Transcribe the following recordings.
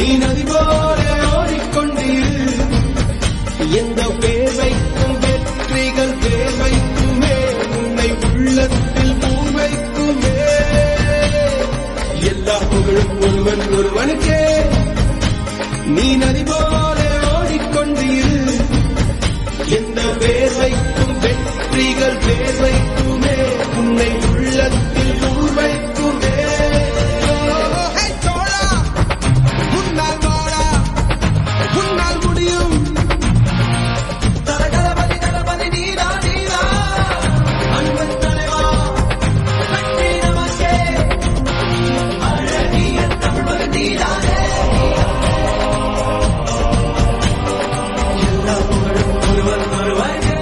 நீ நதி போல ஓடிக்கொண்டிரு. எந்த பேர் வைக்கும் வெற்றிகள் பேர் வைக்குமே, உன்னை உள்ளத்தில் பூர் வைக்குமே. எல்லா புகழும் ஒருவன் ஒருவனுக்கே. நீ நதி போல ஓடிக்கொண்டிரு. எந்த பேர் வைக்கும் வெற்றிகள் பேர் வைக்குமே, உன்னை உள்ளத்தில் பூர் வைக்குமே. உன்னால் முடியும். தலகலபதி தளபதி நீரா நீரா அன்பன் தலைவா வெற்றி நமக்கே. அழகிய தமிழ் நீரானே. எல்லா புகழும் ஒருவன் ஒருவனே.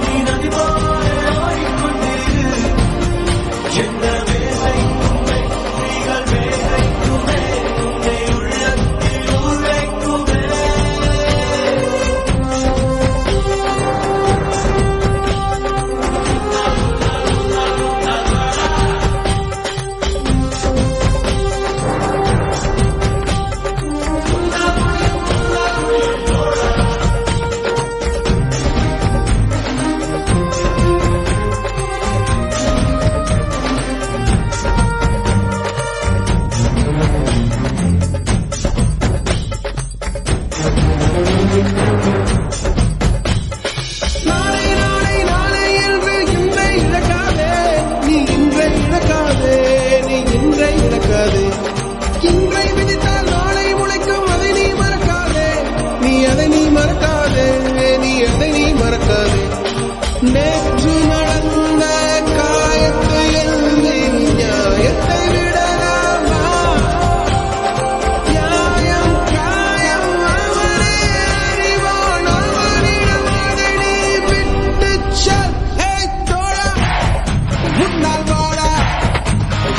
நீ நதி போல ஓடிக்கொண்டிரு. எந்த வேலைக்கும் வெற்றிகள் வேலைக்குமே, உன்னை உள்ளத்தில் ஊர் வைக்குமே. நாளை நாளை நாளை என்று இன்றை இழக்காதே. நீ இன்றை இழக்காதே. நீ இன்றை இழக்காதே. இன்றை விதித்தால் நாளை முளைக்கும், அதை நீ மறக்காதே. நீ அதை நீ மறக்காதே. நீ அதை நீ மறக்காதே. நேற்று நடந்த காயத்தை எழுதி நியாயத்தை விடலாமா? நியாயம் காயம் அவனே அறிவான். அவனிடம் அதை நீ விட்டுச் செல். ஏய் தோழா, உன்னால் வாழ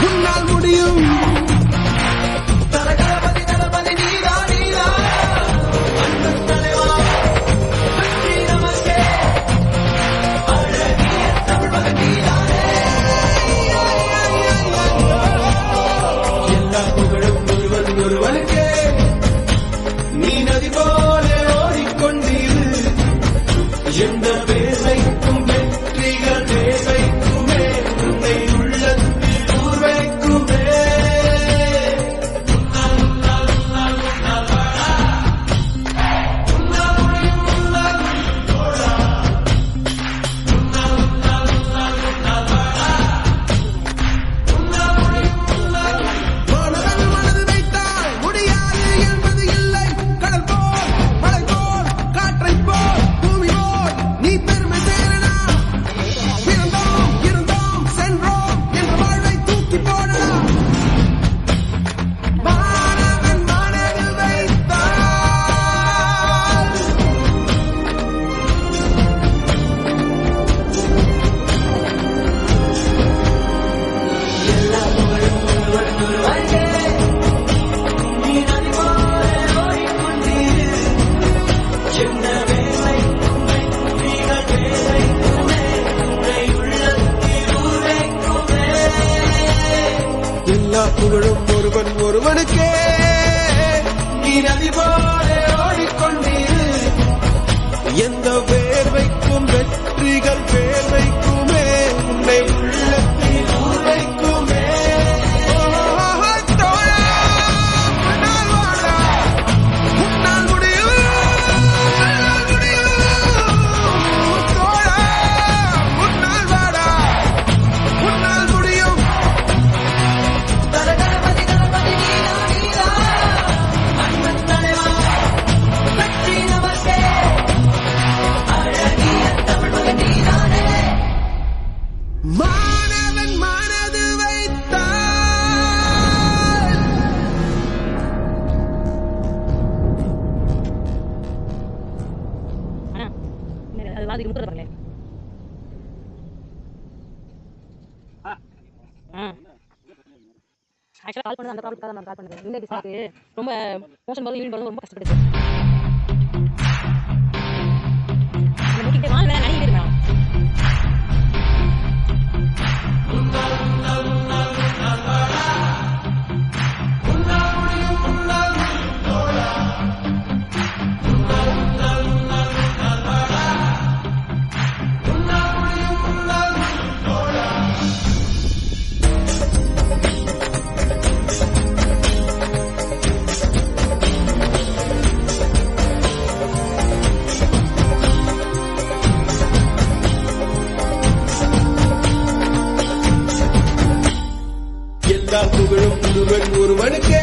உன்னால் முடியும். தலகலபதி தளபதி நீரா நீரா அன்பன் தலைவா வெற்றி நமக்கே. அழகிய தமிழ் நீரானே. எல்லா புகழும் ஒருவன் ஒருவனுக்கே. நீ நதி போல ஓடிக்கொண்டிரு. எந்த பேர் வைக்கும் வெற்றிகள் பேர் வைக்குமே, உன்னை உள்ளத்தில் ஊர் வைக்குமே. மாணவன் மனது வைத்தால் முடியாது என்பது இல்லை. கடல் போல் மலை போல் காற்றை போல் பூமி போல் நீ பெருமை சேரலாம். பிறந்தோம் இருந்தோம் சென்றோம் என்ற வாழ்வை தூக்கி போடலாம். மாணவன் மனது வைத்தால் எல்லா புகழும் ஒருவன் ஒருவனுக்கே. நீ நதி போல ஓடிக்கொண்டிரு. எந்த வேலைக்கும் வெற்றிகள் வேலைக்குமே, உன்னை உள்ளத்தில் ஊர் வைக்குமே. எல்லா புகழும் ஒருவன் ஒருவனுக்கே. நீ நதி போல ஓடிக்கொண்டிரு. எந்த வேர்வைக்கும் வெற்றிகள் பேர் வைக்குமே, உன்னை உள்ளத்தில் ஊர் வைக்குமே. தோழா, உன்னால் வாழ உன்னால் முடியும். உன்னால் முடியும். தோழா, உன்னால் வாழ உன்னால் முடியும். தலகலபதி தளபதி நீரா நீரா அன்பன் தலைவா வெற்றி நமக்கே. அழகிய தமிழ் நீரானே. மாணவன் மனது வைத்தால் அண்ணா அது மாதிரி முப்பது பாருங்களேன். ஆக்சுவலாக கால் பண்ணது அந்த ப்ராப்ளம் தான் நான் கால் பண்ணுறேன். இந்த டிஸ்க்கு ரொம்ப மோஷன் போது யூரின் போது ரொம்ப கஷ்டப்படுது. அந்த முக்கிய வால் வேலை நிறைய இருக்கு மேடம். புகழும் புதுவன் ஒருவனுக்கே